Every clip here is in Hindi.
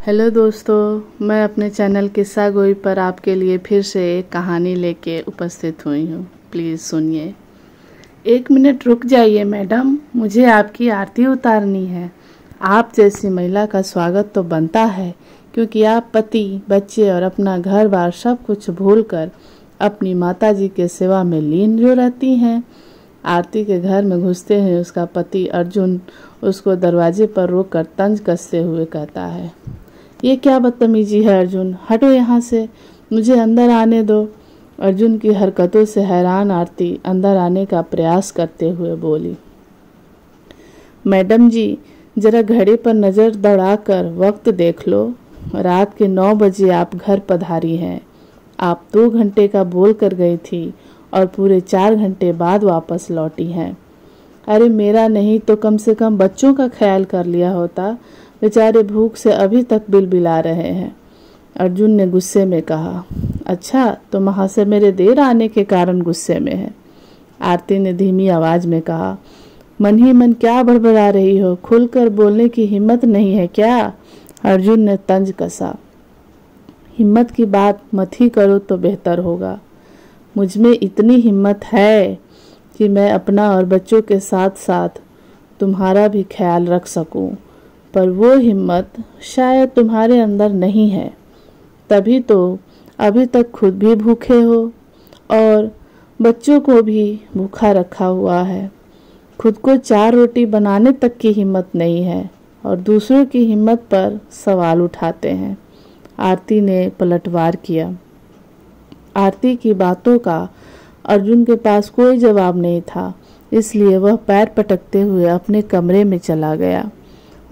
हेलो दोस्तों, मैं अपने चैनल किस्सा गोई पर आपके लिए फिर से एक कहानी लेके उपस्थित हुई हूँ। प्लीज़ सुनिए। 1 मिनट रुक जाइए मैडम, मुझे आपकी आरती उतारनी है। आप जैसी महिला का स्वागत तो बनता है, क्योंकि आप पति, बच्चे और अपना घर बार सब कुछ भूलकर अपनी माताजी के सेवा में लीन जो रहती हैं। आरती के घर में घुसते ही उसका पति अर्जुन उसको दरवाजे पर रोककर तंज कसते हुए कहता है, ये क्या बदतमीजी है अर्जुन, हटो यहाँ से, मुझे अंदर आने दो। अर्जुन की हरकतों से हैरान आरती अंदर आने का प्रयास करते हुए बोली, मैडम जी, जरा घड़ी पर नज़र दौड़ाकर वक्त देख लो। रात के 9 बजे आप घर पधारी हैं। आप 2 घंटे का बोल कर गई थी और पूरे 4 घंटे बाद वापस लौटी हैं। अरे मेरा नहीं तो कम से कम बच्चों का ख्याल कर लिया होता, बेचारे भूख से अभी तक बिलबिला रहे हैं। अर्जुन ने गुस्से में कहा, अच्छा तो वहाँ से मेरे देर आने के कारण गुस्से में है। आरती ने धीमी आवाज में कहा, मन ही मन क्या बड़बड़ा रही हो, खुलकर बोलने की हिम्मत नहीं है क्या? अर्जुन ने तंज कसा, हिम्मत की बात मत ही करो तो बेहतर होगा। मुझमें इतनी हिम्मत है कि मैं अपना और बच्चों के साथ साथ तुम्हारा भी ख्याल रख सकूं, पर वो हिम्मत शायद तुम्हारे अंदर नहीं है। तभी तो अभी तक खुद भी भूखे हो और बच्चों को भी भूखा रखा हुआ है। खुद को 4 रोटी बनाने तक की हिम्मत नहीं है और दूसरों की हिम्मत पर सवाल उठाते हैं। आरती ने पलटवार किया। आरती की बातों का अर्जुन के पास कोई जवाब नहीं था, इसलिए वह पैर पटकते हुए अपने कमरे में चला गया।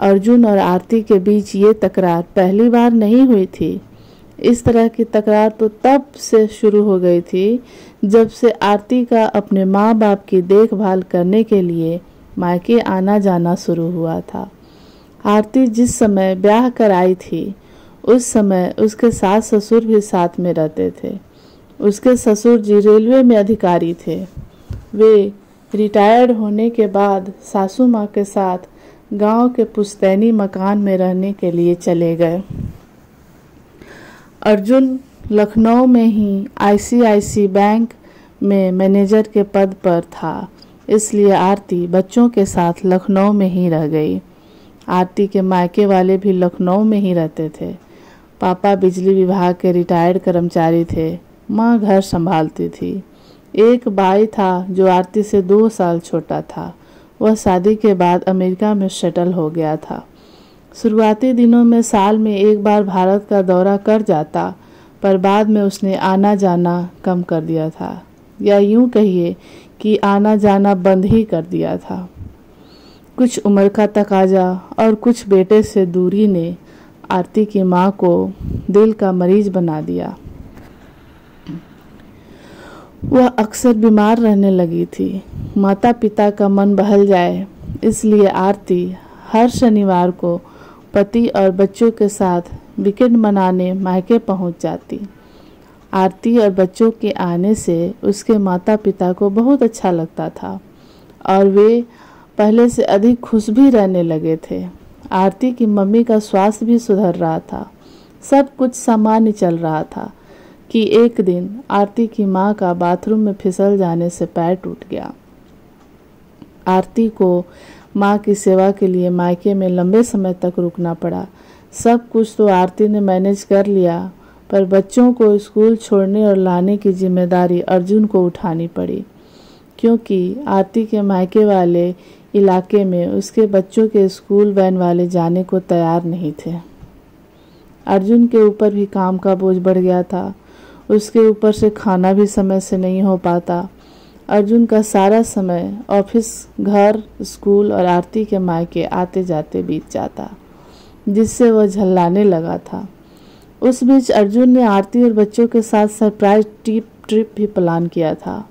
अर्जुन और आरती के बीच ये तकरार पहली बार नहीं हुई थी। इस तरह की तकरार तो तब से शुरू हो गई थी जब से आरती का अपने माँ बाप की देखभाल करने के लिए मायके आना जाना शुरू हुआ था। आरती जिस समय ब्याह कर आई थी उस समय उसके सास ससुर भी साथ में रहते थे। उसके ससुर जी रेलवे में अधिकारी थे। वे रिटायर्ड होने के बाद सासू माँ के साथ गांव के पुश्तैनी मकान में रहने के लिए चले गए। अर्जुन लखनऊ में ही आईसीआईसी बैंक में मैनेजर के पद पर था, इसलिए आरती बच्चों के साथ लखनऊ में ही रह गई। आरती के मायके वाले भी लखनऊ में ही रहते थे। पापा बिजली विभाग के रिटायर्ड कर्मचारी थे, माँ घर संभालती थी। एक भाई था जो आरती से 2 साल छोटा था। वह शादी के बाद अमेरिका में सेटल हो गया था। शुरुआती दिनों में साल में एक बार भारत का दौरा कर जाता, पर बाद में उसने आना जाना कम कर दिया था, या यूं कहिए कि आना जाना बंद ही कर दिया था। कुछ उम्र का तकाजा और कुछ बेटे से दूरी ने आरती की माँ को दिल का मरीज बना दिया। वह अक्सर बीमार रहने लगी थी। माता पिता का मन बहल जाए, इसलिए आरती हर शनिवार को पति और बच्चों के साथ वीकेंड मनाने मायके पहुंच जाती। आरती और बच्चों के आने से उसके माता पिता को बहुत अच्छा लगता था और वे पहले से अधिक खुश भी रहने लगे थे। आरती की मम्मी का स्वास्थ्य भी सुधर रहा था। सब कुछ सामान्य चल रहा था कि एक दिन आरती की माँ का बाथरूम में फिसल जाने से पैर टूट गया। आरती को माँ की सेवा के लिए मायके में लंबे समय तक रुकना पड़ा। सब कुछ तो आरती ने मैनेज कर लिया, पर बच्चों को स्कूल छोड़ने और लाने की जिम्मेदारी अर्जुन को उठानी पड़ी, क्योंकि आरती के मायके वाले इलाके में उसके बच्चों के स्कूल वैन वाले जाने को तैयार नहीं थे। अर्जुन के ऊपर भी काम का बोझ बढ़ गया था। उसके ऊपर से खाना भी समय से नहीं हो पाता। अर्जुन का सारा समय ऑफिस, घर, स्कूल और आरती के मायके आते जाते बीत जाता, जिससे वह झल्लाने लगा था। उस बीच अर्जुन ने आरती और बच्चों के साथ सरप्राइज ट्रिप भी प्लान किया था,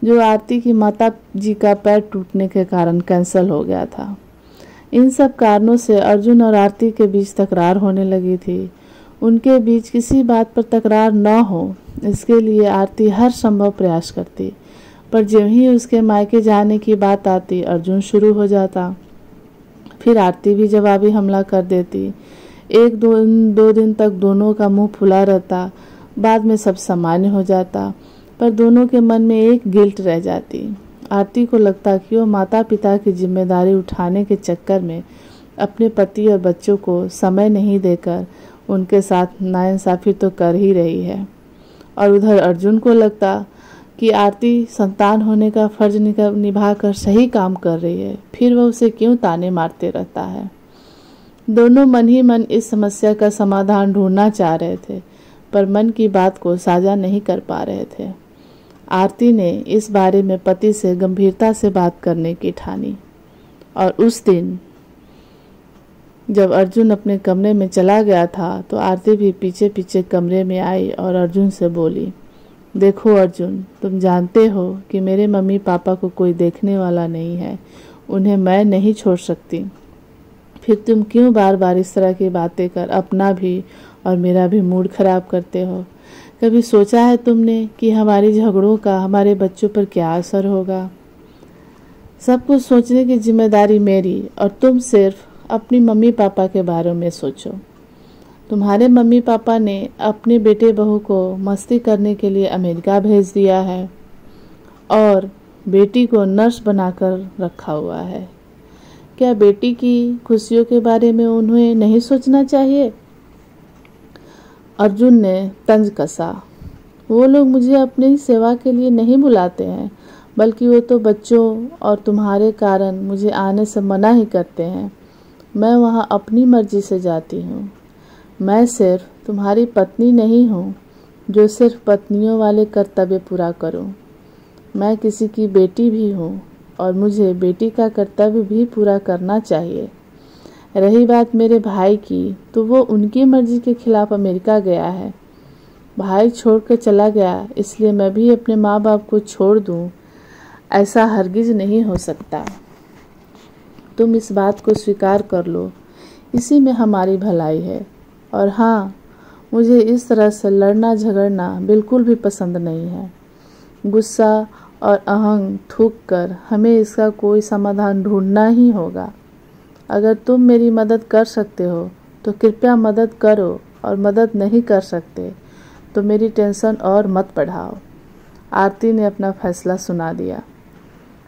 जो आरती की माता जी का पैर टूटने के कारण कैंसिल हो गया था। इन सब कारणों से अर्जुन और आरती के बीच तकरार होने लगी थी। उनके बीच किसी बात पर तकरार न हो, इसके लिए आरती हर संभव प्रयास करती, पर जब ही उसके मायके जाने की बात आती अर्जुन शुरू हो जाता। फिर आरती भी जवाबी हमला कर देती। दो दिन तक दोनों का मुंह फुला रहता, बाद में सब सामान्य हो जाता, पर दोनों के मन में एक गिल्ट रह जाती। आरती को लगता कि वो माता पिता की जिम्मेदारी उठाने के चक्कर में अपने पति और बच्चों को समय नहीं देकर उनके साथ नाइंसाफ़ी तो कर ही रही है, और उधर अर्जुन को लगता कि आरती संतान होने का फर्ज निभाकर सही काम कर रही है, फिर वह उसे क्यों ताने मारते रहता है। दोनों मन ही मन इस समस्या का समाधान ढूंढना चाह रहे थे, पर मन की बात को साझा नहीं कर पा रहे थे। आरती ने इस बारे में पति से गंभीरता से बात करने की ठानी, और उस दिन जब अर्जुन अपने कमरे में चला गया था तो आरती भी पीछे पीछे कमरे में आई और अर्जुन से बोली, देखो अर्जुन, तुम जानते हो कि मेरे मम्मी पापा को कोई देखने वाला नहीं है, उन्हें मैं नहीं छोड़ सकती, फिर तुम क्यों बार बार इस तरह की बातें कर अपना भी और मेरा भी मूड खराब करते हो। कभी सोचा है तुमने कि हमारी झगड़ों का हमारे बच्चों पर क्या असर होगा। सब कुछ सोचने की जिम्मेदारी मेरी, और तुम सिर्फ अपनी मम्मी पापा के बारे में सोचो। तुम्हारे मम्मी पापा ने अपने बेटे बहू को मस्ती करने के लिए अमेरिका भेज दिया है और बेटी को नर्स बनाकर रखा हुआ है। क्या बेटी की खुशियों के बारे में उन्हें नहीं सोचना चाहिए। अर्जुन ने तंज कसा, वो लोग मुझे अपनी सेवा के लिए नहीं बुलाते हैं, बल्कि वो तो बच्चों और तुम्हारे कारण मुझे आने से मना ही करते हैं। मैं वहाँ अपनी मर्जी से जाती हूँ। मैं सिर्फ तुम्हारी पत्नी नहीं हूँ जो सिर्फ पत्नियों वाले कर्तव्य पूरा करूँ। मैं किसी की बेटी भी हूँ और मुझे बेटी का कर्तव्य भी पूरा करना चाहिए। रही बात मेरे भाई की, तो वो उनकी मर्जी के खिलाफ अमेरिका गया है। भाई छोड़ कर चला गया, इसलिए मैं भी अपने माँ बाप को छोड़ दूँ, ऐसा हरगिज नहीं हो सकता। तुम इस बात को स्वीकार कर लो, इसी में हमारी भलाई है। और हाँ, मुझे इस तरह से लड़ना झगड़ना बिल्कुल भी पसंद नहीं है। गुस्सा और अहंग थूक कर हमें इसका कोई समाधान ढूंढना ही होगा। अगर तुम मेरी मदद कर सकते हो तो कृपया मदद करो, और मदद नहीं कर सकते तो मेरी टेंशन और मत बढ़ाओ। आरती ने अपना फैसला सुना दिया।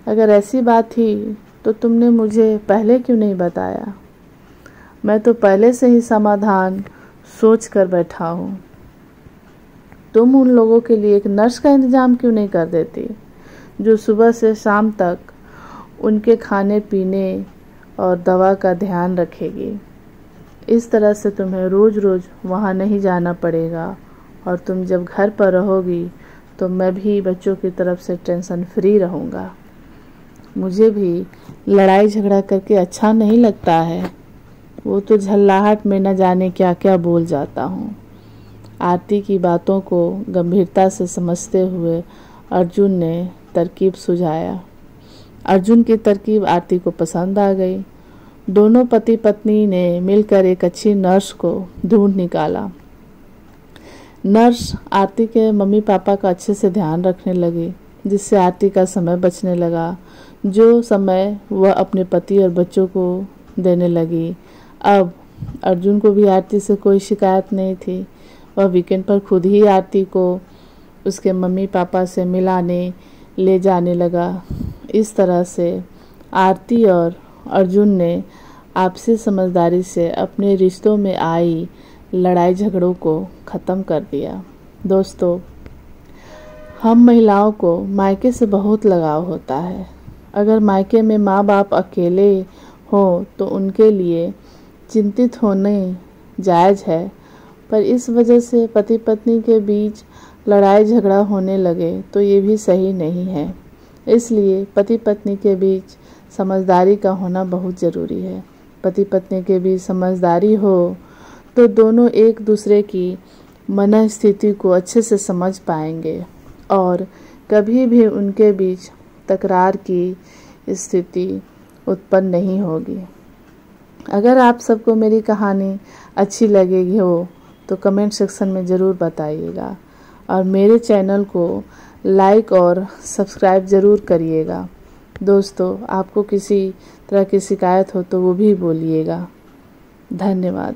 अगर ऐसी बात थी तो तुमने मुझे पहले क्यों नहीं बताया। मैं तो पहले से ही समाधान सोच कर बैठा हूँ। तुम उन लोगों के लिए एक नर्स का इंतजाम क्यों नहीं कर देती, जो सुबह से शाम तक उनके खाने पीने और दवा का ध्यान रखेगी। इस तरह से तुम्हें रोज़ रोज़ वहाँ नहीं जाना पड़ेगा, और तुम जब घर पर रहोगी तो मैं भी बच्चों की तरफ से टेंशन फ्री रहूँगा। मुझे भी लड़ाई झगड़ा करके अच्छा नहीं लगता है, वो तो झल्लाहट में न जाने क्या क्या बोल जाता हूँ। आरती की बातों को गंभीरता से समझते हुए अर्जुन ने तरकीब सुझाया। अर्जुन की तरकीब आरती को पसंद आ गई। दोनों पति पत्नी ने मिलकर एक अच्छी नर्स को ढूंढ निकाला। नर्स आरती के मम्मी पापा का अच्छे से ध्यान रखने लगी, जिससे आरती का समय बचने लगा, जो समय वह अपने पति और बच्चों को देने लगी। अब अर्जुन को भी आरती से कोई शिकायत नहीं थी। वह वीकेंड पर खुद ही आरती को उसके मम्मी पापा से मिलाने ले जाने लगा। इस तरह से आरती और अर्जुन ने आपसी समझदारी से अपने रिश्तों में आई लड़ाई झगड़ों को ख़त्म कर दिया। दोस्तों, हम महिलाओं को मायके से बहुत लगाव होता है। अगर मायके में माँ बाप अकेले हों तो उनके लिए चिंतित होने जायज़ है, पर इस वजह से पति पत्नी के बीच लड़ाई झगड़ा होने लगे तो ये भी सही नहीं है। इसलिए पति पत्नी के बीच समझदारी का होना बहुत ज़रूरी है। पति पत्नी के बीच समझदारी हो तो दोनों एक दूसरे की मन स्थिति को अच्छे से समझ पाएंगे और कभी भी उनके बीच तकरार की स्थिति उत्पन्न नहीं होगी। अगर आप सबको मेरी कहानी अच्छी लगेगी हो तो कमेंट सेक्शन में ज़रूर बताइएगा, और मेरे चैनल को लाइक और सब्सक्राइब ज़रूर करिएगा। दोस्तों, आपको किसी तरह की शिकायत हो तो वो भी बोलिएगा। धन्यवाद।